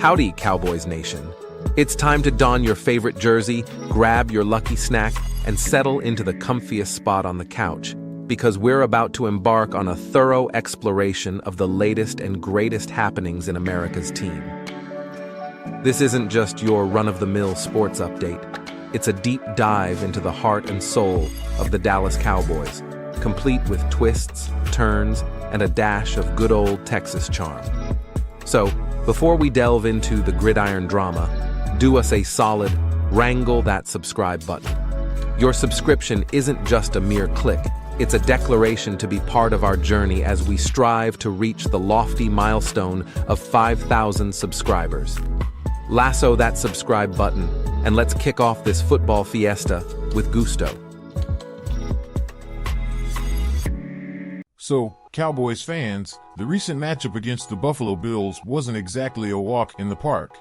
Howdy, Cowboys Nation. It's time to don your favorite jersey, grab your lucky snack, and settle into the comfiest spot on the couch, because we're about to embark on a thorough exploration of the latest and greatest happenings in America's team. This isn't just your run-of-the-mill sports update. It's a deep dive into the heart and soul of the Dallas Cowboys, complete with twists, turns, and a dash of good old Texas charm. So, before we delve into the gridiron drama, do us a solid, wrangle that subscribe button. Your subscription isn't just a mere click, it's a declaration to be part of our journey as we strive to reach the lofty milestone of 5,000 subscribers. Lasso that subscribe button, and let's kick off this football fiesta with gusto. So, Cowboys fans, the recent matchup against the Buffalo Bills wasn't exactly a walk in the park.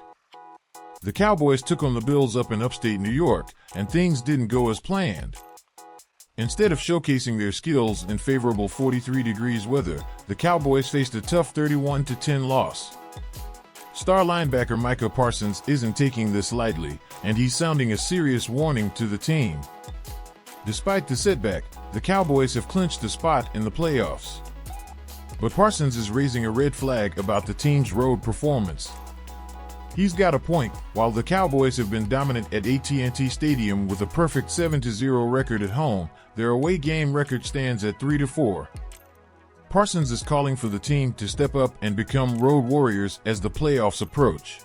The Cowboys took on the Bills up in upstate New York, and things didn't go as planned. Instead of showcasing their skills in favorable 43 degrees weather, the Cowboys faced a tough 31-10 loss. Star linebacker Micah Parsons isn't taking this lightly, and he's sounding a serious warning to the team. Despite the setback, the Cowboys have clinched a spot in the playoffs. But Parsons is raising a red flag about the team's road performance. He's got a point. While the Cowboys have been dominant at AT&T Stadium with a perfect 7-0 record at home, their away game record stands at 3-4. Parsons is calling for the team to step up and become road warriors as the playoffs approach.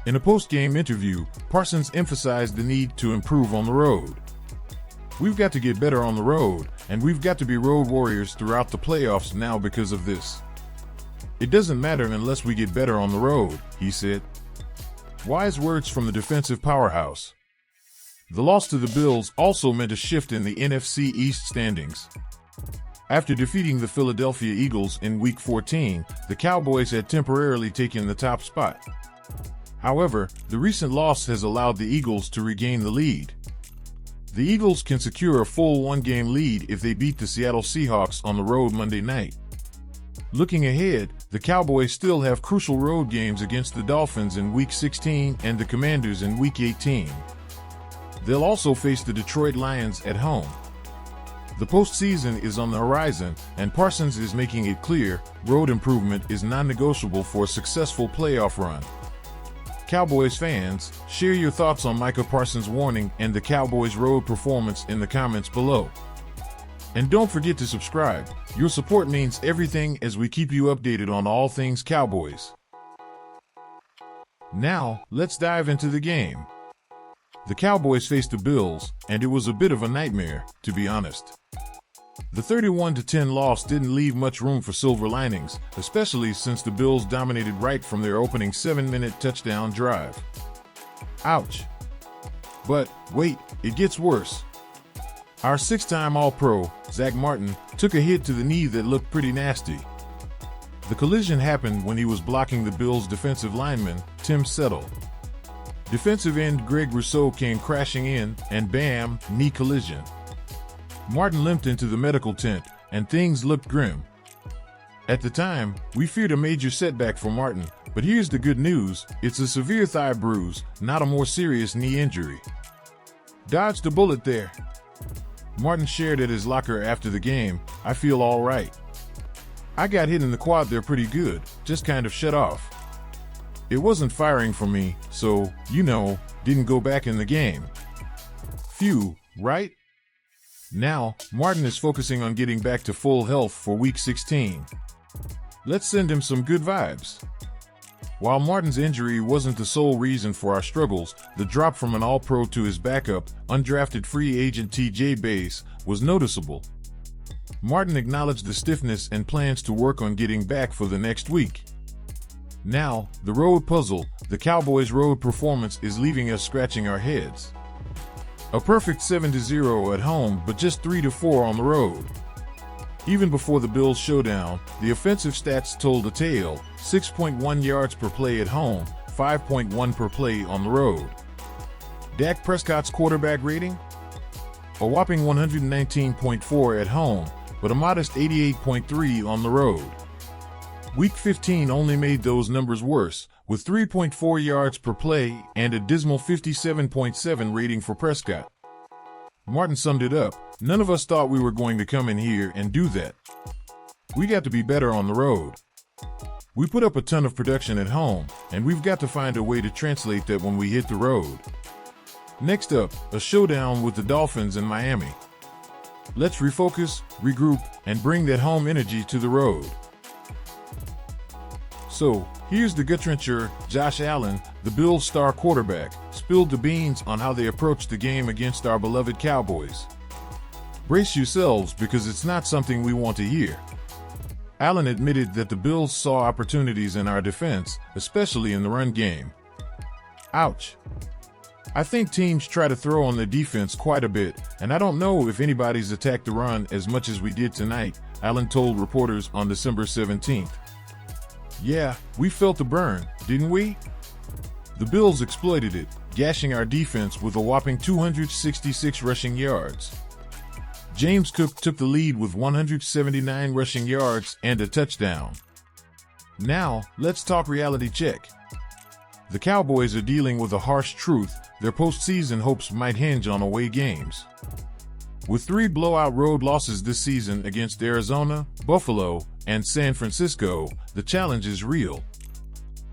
In a post-game interview, Parsons emphasized the need to improve on the road. "We've got to get better on the road, and we've got to be road warriors throughout the playoffs now because of this. It doesn't matter unless we get better on the road," he said. Wise words from the defensive powerhouse. The loss to the Bills also meant a shift in the NFC East standings. After defeating the Philadelphia Eagles in Week 14, the Cowboys had temporarily taken the top spot. However, the recent loss has allowed the Eagles to regain the lead. The Eagles can secure a full one-game lead if they beat the Seattle Seahawks on the road Monday night. Looking ahead, the Cowboys still have crucial road games against the Dolphins in Week 16 and the Commanders in Week 18. They'll also face the Detroit Lions at home. The postseason is on the horizon, and Parsons is making it clear road improvement is non-negotiable for a successful playoff run. Cowboys fans, share your thoughts on Micah Parsons' warning and the Cowboys' road performance in the comments below. And don't forget to subscribe. Your support means everything as we keep you updated on all things Cowboys. Now, let's dive into the game. The Cowboys faced the Bills, and it was a bit of a nightmare, to be honest. The 31-10 loss didn't leave much room for silver linings, especially since the Bills dominated right from their opening 7-minute touchdown drive. Ouch. But, wait, it gets worse. Our six-time All-Pro, Zach Martin, took a hit to the knee that looked pretty nasty. The collision happened when he was blocking the Bills' defensive lineman, Tim Settle. Defensive end Greg Rousseau came crashing in, and bam, knee collision. Martin limped into the medical tent, and things looked grim. At the time, we feared a major setback for Martin, but here's the good news: it's a severe thigh bruise, not a more serious knee injury. "Dodged a bullet there." Martin shared at his locker after the game, "I feel all right. I got hit in the quad there pretty good, just kind of shut off. It wasn't firing for me, so, didn't go back in the game." Phew, right? Now, Martin is focusing on getting back to full health for Week 16. Let's send him some good vibes. While Martin's injury wasn't the sole reason for our struggles, the drop from an All-Pro to his backup, undrafted free agent TJ Bass, was noticeable. Martin acknowledged the stiffness and plans to work on getting back for the next week. Now, the road puzzle, the Cowboys' road performance is leaving us scratching our heads. A perfect 7-0 at home, but just 3-4 on the road. Even before the Bills showdown, the offensive stats told a tale: 6.1 yards per play at home, 5.1 per play on the road. Dak Prescott's quarterback rating? A whopping 119.4 at home, but a modest 88.3 on the road. Week 15 only made those numbers worse, with 3.4 yards per play and a dismal 57.7 rating for Prescott. Martin summed it up, "None of us thought we were going to come in here and do that. We got to be better on the road. We put up a ton of production at home, and we've got to find a way to translate that when we hit the road." Next up, a showdown with the Dolphins in Miami. Let's refocus, regroup, and bring that home energy to the road. So, here's the gut-wrencher. Josh Allen, the Bills' star quarterback, spilled the beans on how they approached the game against our beloved Cowboys. Brace yourselves, because it's not something we want to hear. Allen admitted that the Bills saw opportunities in our defense, especially in the run game. Ouch. I think teams try to throw on the defense quite a bit, and I don't know if anybody's attacked the run as much as we did tonight, Allen told reporters on December 17th. "Yeah, we felt the burn, didn't we? The Bills exploited it, gashing our defense with a whopping 266 rushing yards. James Cook took the lead with 179 rushing yards and a touchdown." Now, let's talk reality check. The Cowboys are dealing with a harsh truth. Their postseason hopes might hinge on away games. With 3 blowout road losses this season against Arizona, Buffalo, and San Francisco, the challenge is real.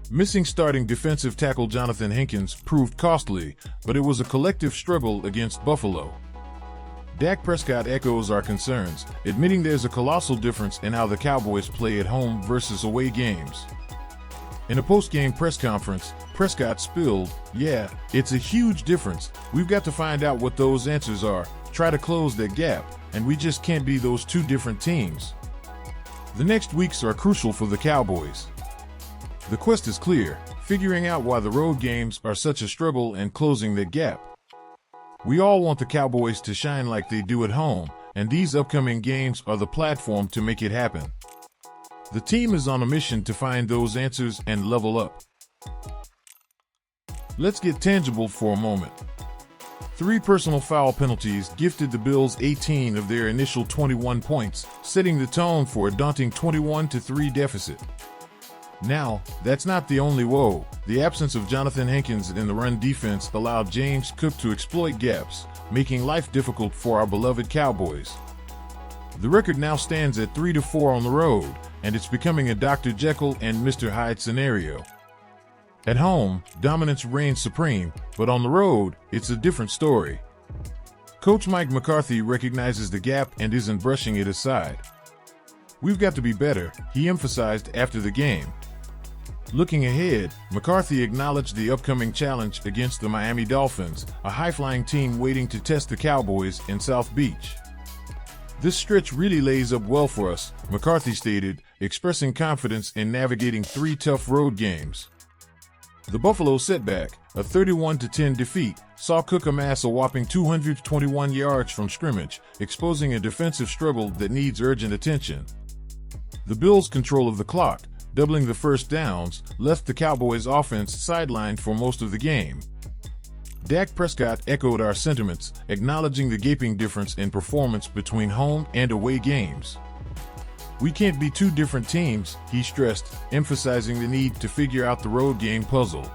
Missing starting defensive tackle Jonathan Hankins proved costly, but it was a collective struggle against Buffalo. Dak Prescott echoes our concerns, admitting there's a colossal difference in how the Cowboys play at home versus away games. In a post-game press conference, Prescott spilled, "Yeah, it's a huge difference. We've got to find out what those answers are, try to close that gap, and we just can't be those two different teams." The next weeks are crucial for the Cowboys. The quest is clear, figuring out why the road games are such a struggle and closing that gap. We all want the Cowboys to shine like they do at home, and these upcoming games are the platform to make it happen. The team is on a mission to find those answers and level up. Let's get tangible for a moment. 3 personal foul penalties gifted the Bills 18 of their initial 21 points, setting the tone for a daunting 21-3 deficit. Now, that's not the only woe. The absence of Jonathan Hankins in the run defense allowed James Cook to exploit gaps, making life difficult for our beloved Cowboys. The record now stands at 3-4 on the road, and it's becoming a Dr. Jekyll and Mr. Hyde scenario. At home, dominance reigns supreme, but on the road, it's a different story. Coach Mike McCarthy recognizes the gap and isn't brushing it aside. "We've got to be better," he emphasized after the game. Looking ahead, McCarthy acknowledged the upcoming challenge against the Miami Dolphins, a high-flying team waiting to test the Cowboys in South Beach. "This stretch really lays up well for us," McCarthy stated, expressing confidence in navigating 3 tough road games. The Buffalo setback, a 31-10 defeat, saw Cook amass a whopping 221 yards from scrimmage, exposing a defensive struggle that needs urgent attention. The Bills' control of the clock, doubling the first downs, left the Cowboys' offense sidelined for most of the game. Dak Prescott echoed our sentiments, acknowledging the gaping difference in performance between home and away games. "We can't be 2 different teams," he stressed, emphasizing the need to figure out the road game puzzle.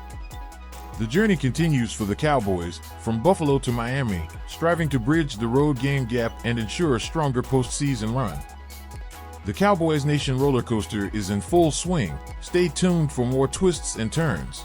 The journey continues for the Cowboys, from Buffalo to Miami, striving to bridge the road game gap and ensure a stronger postseason run. The Cowboys Nation roller coaster is in full swing. Stay tuned for more twists and turns.